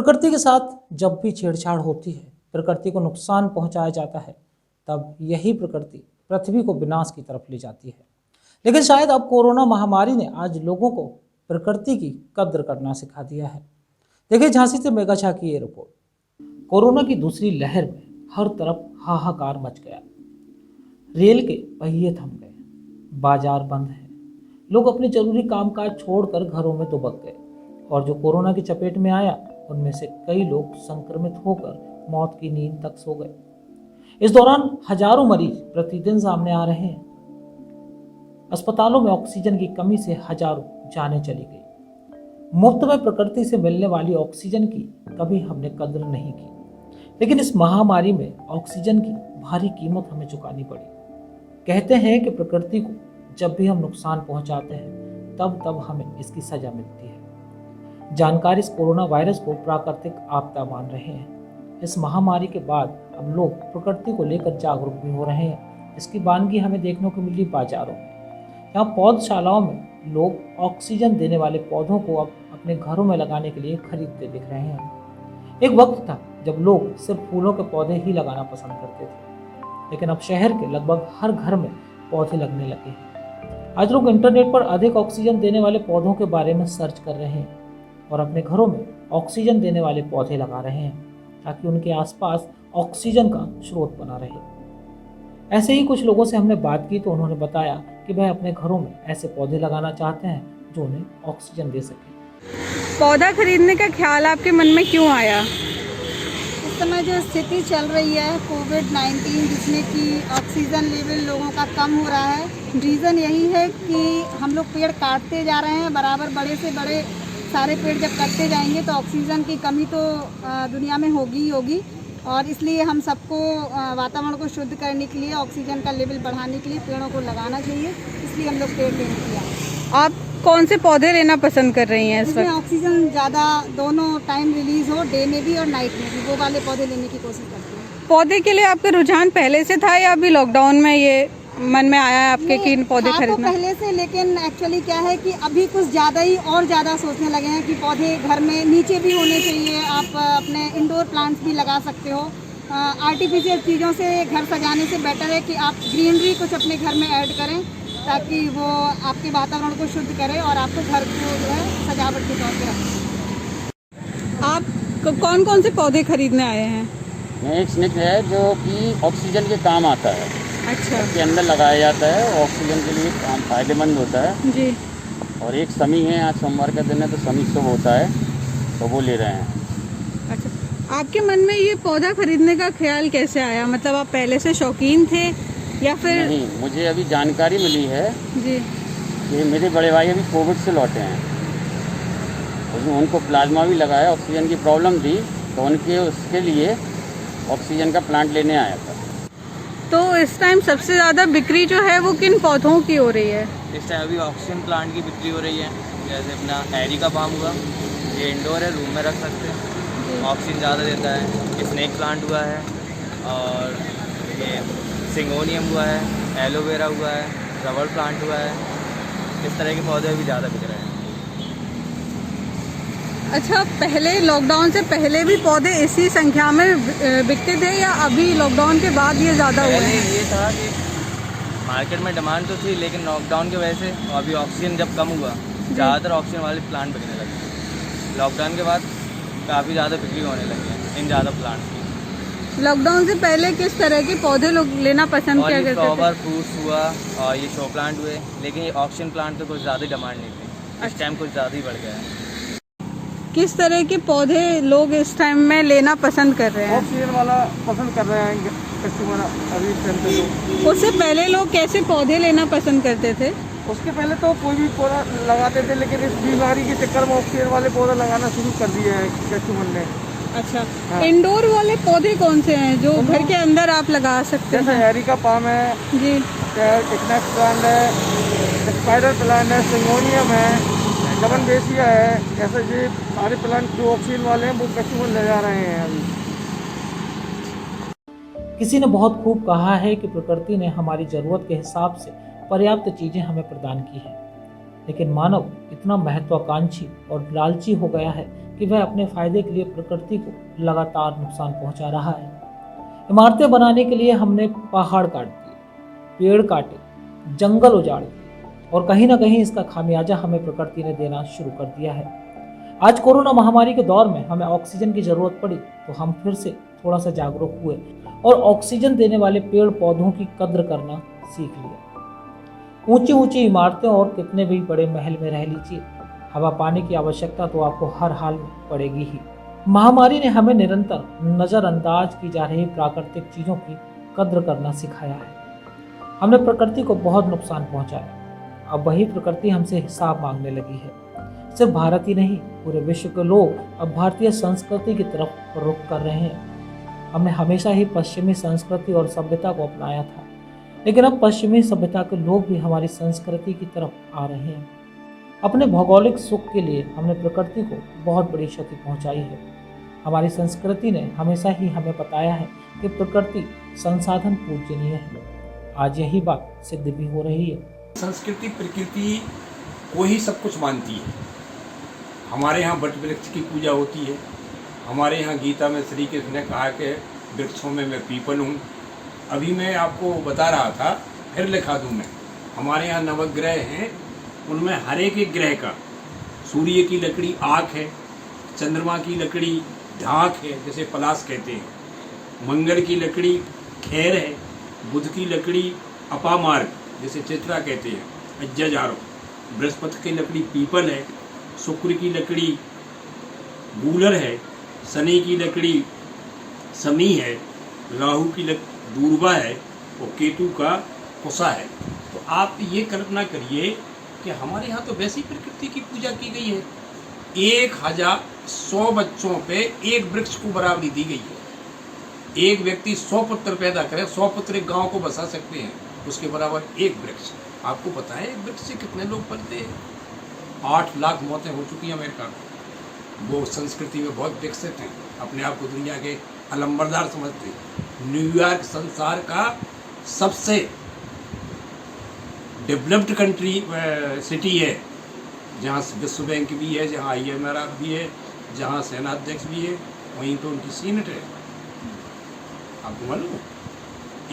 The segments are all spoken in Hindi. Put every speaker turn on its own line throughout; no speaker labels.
प्रकृति के साथ जब भी छेड़छाड़ होती है, प्रकृति को नुकसान पहुंचाया जाता है, तब यही प्रकृति पृथ्वी को विनाश की तरफ ले जाती है। लेकिन शायद अब कोरोना महामारी ने आज लोगों को प्रकृति की कद्र करना सिखा दिया है। देखिए झांसी से मेगा झा की ये रिपोर्ट। कोरोना की दूसरी लहर में हर तरफ हाहाकार मच गया। रेल के पहिए थम गए, बाजार बंद है, लोग अपने जरूरी कामकाज छोड़कर घरों में दुबक गए और जो कोरोना की चपेट में आया उनमें से कई लोग संक्रमित होकर मौत की नींद तक सो गए। इस दौरान हजारों मरीज प्रतिदिन सामने आ रहे हैं। अस्पतालों में ऑक्सीजन की कमी से हजारों जानें चली गई। मुफ्त में प्रकृति से मिलने वाली ऑक्सीजन की कभी हमने कद्र नहीं की, लेकिन इस महामारी में ऑक्सीजन की भारी कीमत हमें चुकानी पड़ी। कहते हैं कि प्रकृति को जब भी हम नुकसान पहुंचाते हैं तब हमें इसकी सजा मिलती है। जानकार इस कोरोना वायरस को प्राकृतिक आपदा मान रहे हैं। इस महामारी के बाद अब लोग प्रकृति को लेकर जागरूक भी हो रहे हैं। इसकी वानगी हमें देखने को मिल रही बाजारों में। यहाँ पौधशालाओं में लोग ऑक्सीजन देने वाले पौधों को अब अपने घरों में लगाने के लिए खरीदते दिख रहे हैं। एक वक्त था जब लोग सिर्फ फूलों के पौधे ही लगाना पसंद करते थे, लेकिन अब शहर के लगभग हर घर में पौधे लगने लगे हैं। आज लोग इंटरनेट पर अधिक ऑक्सीजन देने वाले पौधों के बारे में सर्च कर रहे हैं और अपने घरों में ऑक्सीजन देने वाले पौधे लगा रहे हैं ताकि उनके आसपास ऑक्सीजन का स्रोत बना रहे। ऐसे ही कुछ लोगों से हमने बात की तो उन्होंने बताया कि वह अपने घरों में ऐसे पौधे लगाना चाहते हैं जो उन्हें ऑक्सीजन दे सके।
पौधा खरीदने का ख्याल आपके मन में क्यों आया?
इस समय जो स्थिति चल रही है कोविड-19, जिसमें कि ऑक्सीजन लेवल लोगों का कम हो रहा है, रीज़न यही है कि हम लोग पेड़ काटते जा रहे हैं। बराबर बड़े से बड़े सारे पेड़ जब कटते जाएंगे तो ऑक्सीजन की कमी तो दुनिया में होगी ही होगी, और इसलिए हम सबको वातावरण को शुद्ध करने के लिए, ऑक्सीजन का लेवल बढ़ाने के लिए पेड़ों को लगाना चाहिए। इसलिए हम लोग पेड़ लेने किया।
आप कौन से पौधे लेना पसंद कर रही हैं इस
इसमें
वक्त?
ऑक्सीजन ज़्यादा दोनों टाइम रिलीज़ हो, डे में भी और नाइट में भी, वो वाले पौधे लेने की कोशिश करते हैं।
पौधे के लिए आपका रुझान पहले से था या अभी लॉकडाउन में ये मन में आया है आपके कि इन पौधे खरीदना?
पहले से, लेकिन एक्चुअली क्या है कि अभी कुछ ज़्यादा ही और ज़्यादा सोचने लगे हैं कि पौधे घर में नीचे भी होने चाहिए। आप अपने इंडोर प्लांट्स भी लगा सकते हो। आर्टिफिशियल चीज़ों से घर सजाने से बेटर है कि आप ग्रीनरी कुछ अपने घर में ऐड करें ताकि वो आपके वातावरण को शुद्ध करे और आपको घर को जो है सजावट के तौर पर रखें।
आप कौन कौन से पौधे खरीदने आए हैं?
एक स्नेक है जो कि ऑक्सीजन के काम आता है।
अच्छा।
इसके अंदर लगाया जाता है, ऑक्सीजन के लिए काम फायदेमंद होता है
जी।
और एक समी है, आज सोमवार का दिन है तो समी शुभ होता है तो वो ले रहे हैं।
अच्छा, आपके मन में ये पौधा खरीदने का ख्याल कैसे आया? मतलब आप पहले से शौकीन थे या फिर?
नहीं, मुझे अभी जानकारी मिली है
जी
कि मेरे बड़े भाई अभी कोविड से लौटे हैं, उनको प्लाज्मा भी लगाया, ऑक्सीजन की प्रॉब्लम थी तो उसके लिए ऑक्सीजन का प्लांट लेने आया था।
तो इस टाइम सबसे ज़्यादा बिक्री जो है वो किन पौधों की हो रही है?
इस टाइम अभी ऑक्सीजन प्लांट की बिक्री हो रही है। जैसे अपना हैरी का पाम हुआ, ये इंडोर है, रूम में रख सकते हैं, ऑक्सीजन ज़्यादा देता है। स्नेक प्लांट हुआ है और ये सिंगोनियम हुआ है, एलोवेरा हुआ है, रबर प्लांट हुआ है। इस तरह के पौधे अभी ज़्यादा बिक रहे हैं।
अच्छा, पहले लॉकडाउन से पहले भी पौधे इसी संख्या में बिकते थे या अभी लॉकडाउन के बाद ये ज़्यादा हुए हैं?
ये था कि मार्केट में डिमांड तो थी, लेकिन लॉकडाउन की वजह से और अभी ऑक्सीजन जब कम हुआ, ज़्यादातर ऑक्सीजन वाले प्लांट बिकने लगे। लॉकडाउन के बाद काफ़ी ज़्यादा बिक्री होने लगी है इन ज़्यादा प्लांट की।
लॉकडाउन से पहले किस तरह के पौधे लोग लेना पसंद किया करते थे?
फ्लावर फ्रूट्स हुआ और ये शो प्लांट हुए, लेकिन ये ऑक्सीजन प्लांट तो कुछ ज़्यादा डिमांड नहीं थी। इस टाइम कुछ ज़्यादा ही बढ़ गया है।
किस तरह के पौधे लोग इस टाइम में लेना पसंद कर रहे हैं?
ऑक्सीजन वाला पसंद कर रहे हैं कस्टमर अभी इस टाइम पे। लोग
उससे पहले लोग कैसे पौधे लेना पसंद करते थे?
उसके पहले तो कोई भी पौधा लगाते थे, लेकिन इस बीमारी के चक्कर में ऑक्सीजन वाले पौधे लगाना शुरू कर दिए हैं कस्टमर ने।
अच्छा,
हाँ।
इंडोर वाले पौधे कौन से हैं जो घर के अंदर आप लगा सकते
जैसे
हैं?
हैरी का पाम है
जी,
इग्नेक्स प्लांट है, स्पाइडर प्लांट है, सिंगोनियम है, गबन बेसिया है। ऐसे ये सारे प्लांट जो ऑक्सीजन वाले हैं वो कस्टमर ले जा रहे हैं अभी।
किसी ने बहुत खूब कहा है कि प्रकृति ने हमारी ज़रूरत के हिसाब से पर्याप्त चीज़ें हमें प्रदान की हैं, लेकिन मानव इतना महत्वाकांक्षी और लालची हो गया है कि वह अपने फायदे के लिए प्रकृति को लगातार नुकसान पहुंचा रहा है। इमारतें बनाने के लिए हमने पहाड़ काट दिए, पेड़ काटे, जंगल उजाड़ दिए और कहीं ना कहीं इसका खामियाजा हमें प्रकृति ने देना शुरू कर दिया है। आज कोरोना महामारी के दौर में हमें ऑक्सीजन की जरूरत पड़ी तो हम फिर से थोड़ा सा जागरूक हुए और ऑक्सीजन देने वाले पेड़ पौधों की कद्र करना सीख लिया। ऊंची ऊंची इमारतें और कितने भी बड़े महल में रह लीजिए, हवा पानी की आवश्यकता तो आपको हर हाल में पड़ेगी ही। महामारी ने हमें निरंतर नजरअंदाज की जा रही प्राकृतिक चीजों की कद्र करना सिखाया है। हमने प्रकृति को बहुत नुकसान पहुंचाया, अब वही प्रकृति हमसे हिसाब मांगने लगी है। सिर्फ भारत ही नहीं, पूरे विश्व के लोग अब भारतीय संस्कृति की तरफ रुख कर रहे हैं। हमने हमेशा ही पश्चिमी संस्कृति और सभ्यता को अपनाया था, लेकिन अब पश्चिमी सभ्यता के लोग भी हमारी संस्कृति की तरफ आ रहे हैं। अपने भौगोलिक सुख के लिए हमने प्रकृति को बहुत बड़ी क्षति पहुंचाई है। हमारी संस्कृति ने हमेशा ही हमें बताया है कि प्रकृति संसाधन पूजनीय है। आज यही बात सिद्ध भी हो रही है।
संस्कृति प्रकृति को ही सब कुछ मानती है। हमारे यहाँ वट वृक्ष की पूजा होती है। हमारे यहाँ गीता में श्री कृष्ण ने कहा कि वृक्षों में मैं पीपल हूँ। अभी मैं आपको बता रहा था, फिर लिखा दूँ मैं, हमारे यहाँ नवग्रह हैं, उनमें हर एक ग्रह का, सूर्य की लकड़ी आँख है, चंद्रमा की लकड़ी ढाक है जिसे पलाश कहते हैं, मंगल की लकड़ी खैर है, बुध की लकड़ी अपामार्ग जिसे चित्रा कहते हैं, अज्जाजारो, बृहस्पति की लकड़ी पीपल है, शुक्र की लकड़ी गूलर है, शनि की लकड़ी समी है, राहु की दूर्वा है और केतु का कुसा है। तो आप ये कल्पना करिए कि हमारे यहाँ तो वैसी प्रकृति की पूजा की गई है। 1100 बच्चों पे एक वृक्ष को बराबरी दी गई है। एक व्यक्ति 100 पुत्र पैदा करे, 100 पुत्र एक गाँव को बसा सकते हैं, उसके बराबर एक वृक्ष। आपको पता है एक वृक्ष से कितने लोग पलते हैं? 8 लाख मौतें हो चुकी हैं अमेरिका में। वो संस्कृति में बहुत विकसित हैं, अपने आप को दुनिया के अलंबरदार समझते हैं। न्यूयॉर्क संसार का सबसे डेवलप्ड कंट्री सिटी है, जहाँ विश्व बैंक भी है, जहाँ IMF भी है, जहाँ सेनाध्यक्ष भी है, वहीं तो उनकी सीनेट है। आपको मालूम है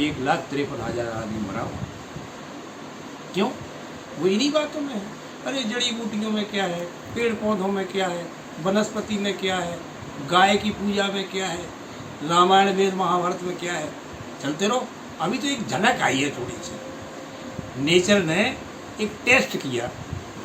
1,53,000 आदमी मरा हुआ। क्यों? वो इन्हीं बातों में है। अरे जड़ी बूटियों में क्या है, पेड़ पौधों में क्या है, वनस्पति में क्या है, गाय की पूजा में क्या है, रामायण वेद महाभारत में क्या है, चलते रहो। अभी तो एक झलक आई है थोड़ी सी। नेचर ने एक टेस्ट किया,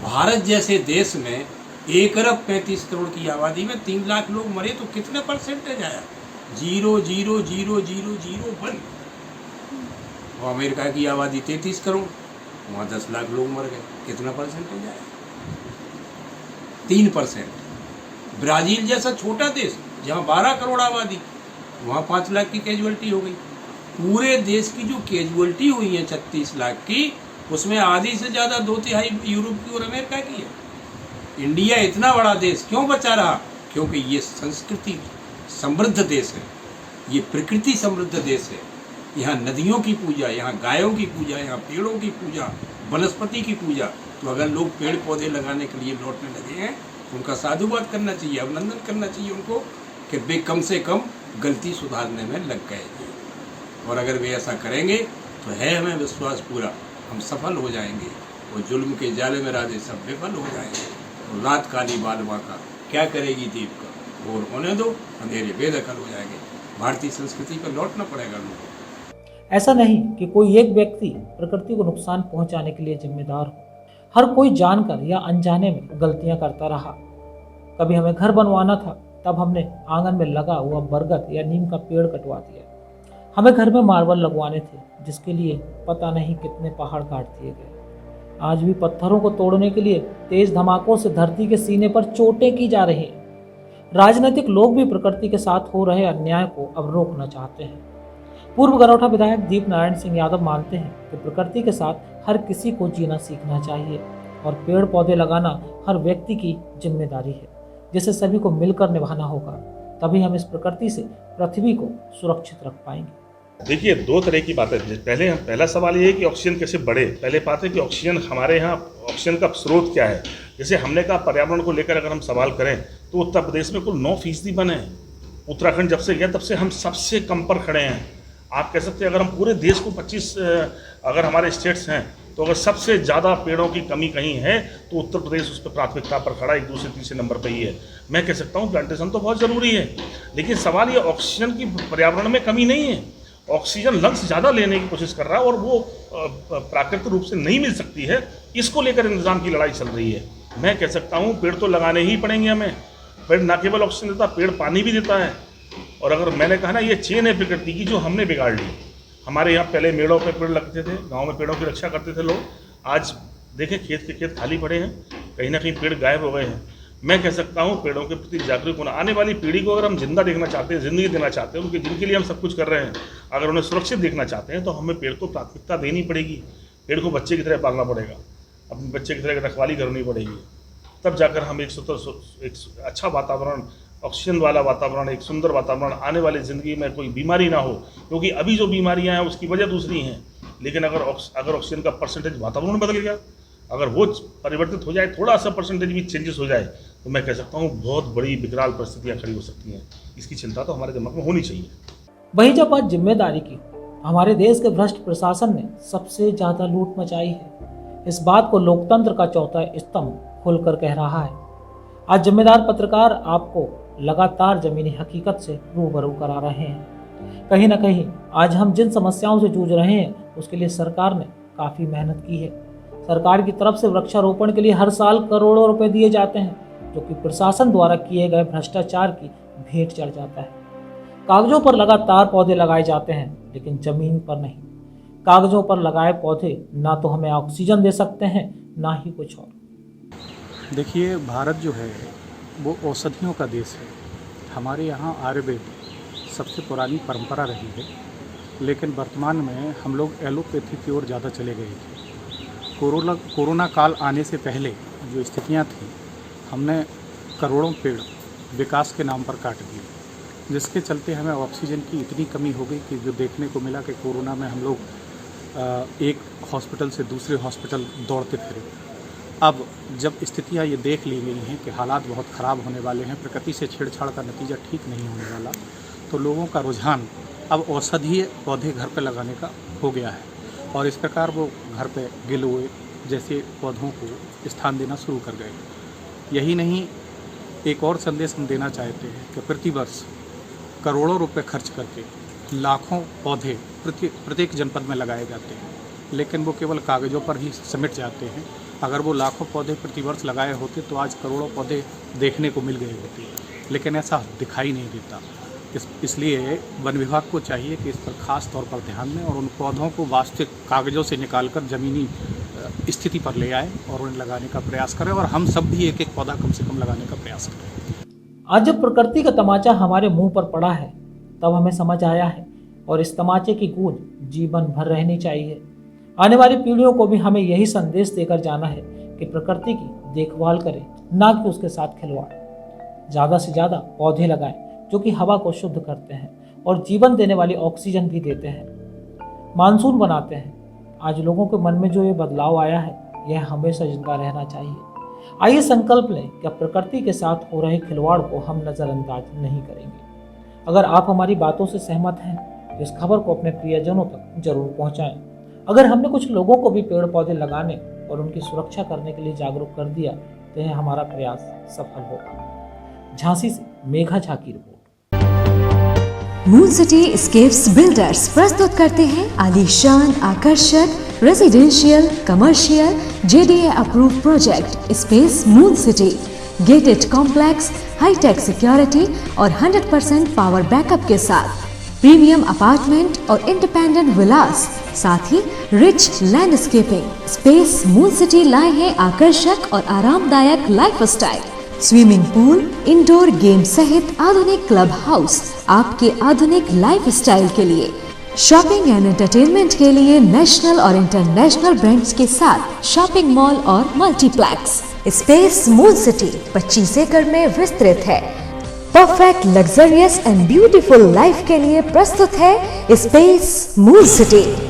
भारत जैसे देश में 1,35 करोड़ की आबादी में 3 लाख लोग मरे तो कितने परसेंटेज आया? 0.00001। और अमेरिका की आबादी 33 करोड़, वहाँ 10 लाख लोग मर गए, कितना परसेंटेज आया? 3%। ब्राज़ील जैसा छोटा देश जहाँ 12 करोड़ आबादी, वहाँ 5 लाख की कैजुअलिटी हो गई। पूरे देश की जो कैजुअलिटी हुई है 36 लाख की, उसमें आधी से ज़्यादा 2/3 यूरोप की और अमेरिका की है। इंडिया इतना बड़ा देश क्यों बचा रहा? क्योंकि ये संस्कृति समृद्ध देश है, ये प्रकृति समृद्ध देश है। यहाँ नदियों की पूजा, यहाँ गायों की पूजा, यहाँ पेड़ों की पूजा, वनस्पति की पूजा। तो अगर लोग पेड़ पौधे लगाने के लिए लौटने लगे हैं तो उनका साधुवाद करना चाहिए, अभिनंदन करना चाहिए उनको कि वे कम से कम गलती सुधारने में लग गए। और अगर वे ऐसा करेंगे तो है हमें विश्वास पूरा, हम सफल हो जाएंगे और जुल्म के जाले में राधे सब विफल हो जाएंगे। और रात काली बालवा का क्या करेगी दीप का, घोर होने दो, अंधेरे बेदखल हो जाएंगे। भारतीय संस्कृति पर लौटना पड़ेगा लोगों को।
ऐसा नहीं कि कोई एक व्यक्ति प्रकृति को नुकसान पहुंचाने के लिए जिम्मेदार हो। हर कोई जानकर या अनजाने में गलतियां करता रहा। कभी हमें घर बनवाना था, तब हमने आंगन में लगा हुआ बरगद या नीम का पेड़ कटवा दिया। हमें घर में मार्बल लगवाने थे, जिसके लिए पता नहीं कितने पहाड़ काट दिए गए। आज भी पत्थरों को तोड़ने के लिए तेज धमाकों से धरती के सीने पर चोटें की जा रही हैं। राजनीतिक लोग भी प्रकृति के साथ हो रहे अन्याय को अब रोकना चाहते हैं। पूर्व गरौठा विधायक दीप नारायण सिंह यादव मानते हैं कि प्रकृति के साथ हर किसी को जीना सीखना चाहिए और पेड़ पौधे लगाना हर व्यक्ति की जिम्मेदारी है, जिसे सभी को मिलकर निभाना होगा। तभी हम इस प्रकृति से पृथ्वी को सुरक्षित रख पाएंगे।
देखिए, दो तरह की बातें। पहला सवाल ये है कि ऑक्सीजन कैसे बढ़े। पहले बात है कि ऑक्सीजन हमारे यहाँ ऑक्सीजन का स्रोत क्या है। जैसे हमने कहा, पर्यावरण को लेकर अगर हम सवाल करें तो उत्तर प्रदेश में कुल 9% बने हैं। उत्तराखंड जब से गया तब से हम सबसे कम पर खड़े हैं। आप कह सकते हैं अगर हम पूरे देश को 25 अगर हमारे स्टेट्स हैं तो अगर सबसे ज़्यादा पेड़ों की कमी कहीं है तो उत्तर प्रदेश उस पर प्राथमिकता पर खड़ा, एक दूसरे तीसरे नंबर पर ही है। मैं कह सकता हूँ प्लांटेशन तो बहुत ज़रूरी है, लेकिन सवाल ये ऑक्सीजन की पर्यावरण में कमी नहीं है। ऑक्सीजन लंग्स ज़्यादा लेने की कोशिश कर रहा है और वो प्राकृतिक रूप से नहीं मिल सकती है। इसको लेकर इंतजाम की लड़ाई चल रही है। मैं कह सकता हूँ पेड़ तो लगाने ही पड़ेंगे हमें। पेड़ न केवल ऑक्सीजन देता, पेड़ पानी भी देता है। और अगर मैंने कहा ना, ये चेन है प्रकृति की जो हमने बिगाड़ ली। हमारे यहाँ पहले मेड़ों पे पेड़ लगते थे, गांव में पेड़ों की रक्षा करते थे लोग। आज देखें, खेत के खेत खाली पड़े हैं, कहीं ना कहीं पेड़ गायब हो गए हैं। मैं कह सकता हूँ पेड़ों के प्रति जागरूक होना। आने वाली पीढ़ी को अगर हम जिंदा देखना चाहते हैं, ज़िंदगी देना चाहते हैं, जिनके लिए हम सब कुछ कर रहे हैं, अगर उन्हें सुरक्षित देखना चाहते हैं तो हमें पेड़ को प्राथमिकता देनी पड़ेगी। पेड़ को बच्चे की तरह पालना पड़ेगा, अपने बच्चे की तरह रखवाली करनी पड़ेगी। तब जाकर हम एक अच्छा वातावरण, ऑक्सीजन वाला वातावरण, एक सुंदर वातावरण, आने वाली ज़िंदगी में कोई बीमारी ना हो। क्योंकि अभी जो बीमारियां हैं उसकी वजह दूसरी हैं, लेकिन अगर ऑक्सीजन का परसेंटेज वातावरण बदल गया, अगर वो परिवर्तित हो जाए, थोड़ा सा परसेंटेज भी चेंजेस हो जाए, तो मैं कह सकता हूँ बहुत बड़ी विकराल परिस्थितियाँ खड़ी हो सकती हैं। इसकी चिंता तो हमारे दिमाग में होनी चाहिए।
वहीं जब बात जिम्मेदारी की, हमारे देश के भ्रष्ट प्रशासन ने सबसे ज़्यादा लूट मचाई है। इस बात को लोकतंत्र का चौथा स्तंभ खुलकर कह रहा है। आज जिम्मेदार पत्रकार आपको लगातार जमीनी हकीकत से रूबरू करा रहे हैं। कहीं ना कहीं आज हम जिन समस्याओं से जूझ रहे हैं उसके लिए सरकार ने काफ़ी मेहनत की है। सरकार की तरफ से वृक्षारोपण के लिए हर साल करोड़ों रुपए दिए जाते हैं, जो कि प्रशासन द्वारा किए गए भ्रष्टाचार की भेंट चढ़ जाता है। कागजों पर लगातार पौधे लगाए जाते हैं, लेकिन जमीन पर नहीं। कागजों पर लगाए पौधे ना तो हमें ऑक्सीजन दे सकते हैं, ना ही कुछ और।
देखिए, भारत जो है वो औषधियों का देश है। हमारे यहाँ आयुर्वेद सबसे पुरानी परंपरा रही है, लेकिन वर्तमान में हम लोग एलोपैथी की ओर ज़्यादा चले गए थे। कोरोना काल आने से पहले जो स्थितियाँ थी, हमने करोड़ों पेड़ विकास के नाम पर काट दिए, जिसके चलते हमें ऑक्सीजन की इतनी कमी हो गई कि जो देखने को मिला कि कोरोना में हम लोग एक हॉस्पिटल से दूसरे हॉस्पिटल दौड़ते फिरे। अब जब स्थितियाँ ये देख ली गई हैं कि हालात बहुत ख़राब होने वाले हैं, प्रकृति से छेड़छाड़ का नतीजा ठीक नहीं होने वाला, तो लोगों का रुझान अब औषधीय पौधे घर पर लगाने का हो गया है। और इस प्रकार वो घर पे गिलोय जैसे पौधों को स्थान देना शुरू कर गए। यही नहीं, एक और संदेश हम देना चाहते हैं कि प्रतिवर्ष करोड़ों रुपए खर्च करके लाखों पौधे प्रत्येक जनपद में लगाए जाते हैं, लेकिन वो केवल कागज़ों पर ही सिमट जाते हैं। अगर वो लाखों पौधे प्रतिवर्ष लगाए होते तो आज करोड़ों पौधे देखने को मिल गए होते, लेकिन ऐसा दिखाई नहीं देता। इसलिए वन विभाग को चाहिए कि इस पर खास तौर पर ध्यान दें और उन पौधों को वास्तविक कागज़ों से निकालकर ज़मीनी स्थिति पर ले आए और उन्हें लगाने का प्रयास करें, और हम सब भी एक एक पौधा कम से कम लगाने का प्रयास करें।
आज जब प्रकृति का तमाचा हमारे मुंह पर पड़ा है, तब हमें समझ आया है, और इस तमाचे की गूंज जीवन भर रहनी चाहिए। आने वाली पीढ़ियों को भी हमें यही संदेश देकर जाना है कि प्रकृति की देखभाल करें, ना कि उसके साथ खिलवाड़। ज़्यादा से ज़्यादा पौधे लगाएं जो कि हवा को शुद्ध करते हैं और जीवन देने वाली ऑक्सीजन भी देते हैं, मानसून बनाते हैं। आज लोगों के मन में जो ये बदलाव आया है, यह हमेशा जिंदा रहना चाहिए। आइए संकल्प लें कि प्रकृति के साथ हो रहे खिलवाड़ को हम नज़रअंदाज नहीं करेंगे। अगर आप हमारी बातों से सहमत हैं तो इस खबर को अपने प्रियजनों तक जरूर पहुंचाएं। अगर हमने कुछ लोगों को भी पेड़ पौधे लगाने और उनकी सुरक्षा करने के लिए जागरूक कर दिया तो यह हमारा प्रयास सफल होगा। झांसी से मेघा झा की report.
Moon Cityscapes Builders प्रस्तुत करते हैं आलीशान, आकर्षक residential, commercial, JDA approve project Space Moon City. Gated complex, hi-tech security और 100% पावर बैकअप के साथ प्रीमियम अपार्टमेंट और इंडिपेंडेंट विलास, साथ ही rich landscaping. Space Moon City लाए हैं आकर्षक और आरामदायक lifestyle, swimming pool, indoor game सहित आधुनिक क्लब हाउस आपके आधुनिक लाइफस्टाइल के लिए। शॉपिंग एंड एंटरटेनमेंट के लिए नेशनल और इंटरनेशनल ब्रांड्स के साथ शॉपिंग मॉल और मल्टीप्लेक्स। स्पेस मून सिटी 25 एकड़ में विस्तृत है। Perfect luxurious and beautiful life के लिए प्रस्तुत है स्पेस मून सिटी।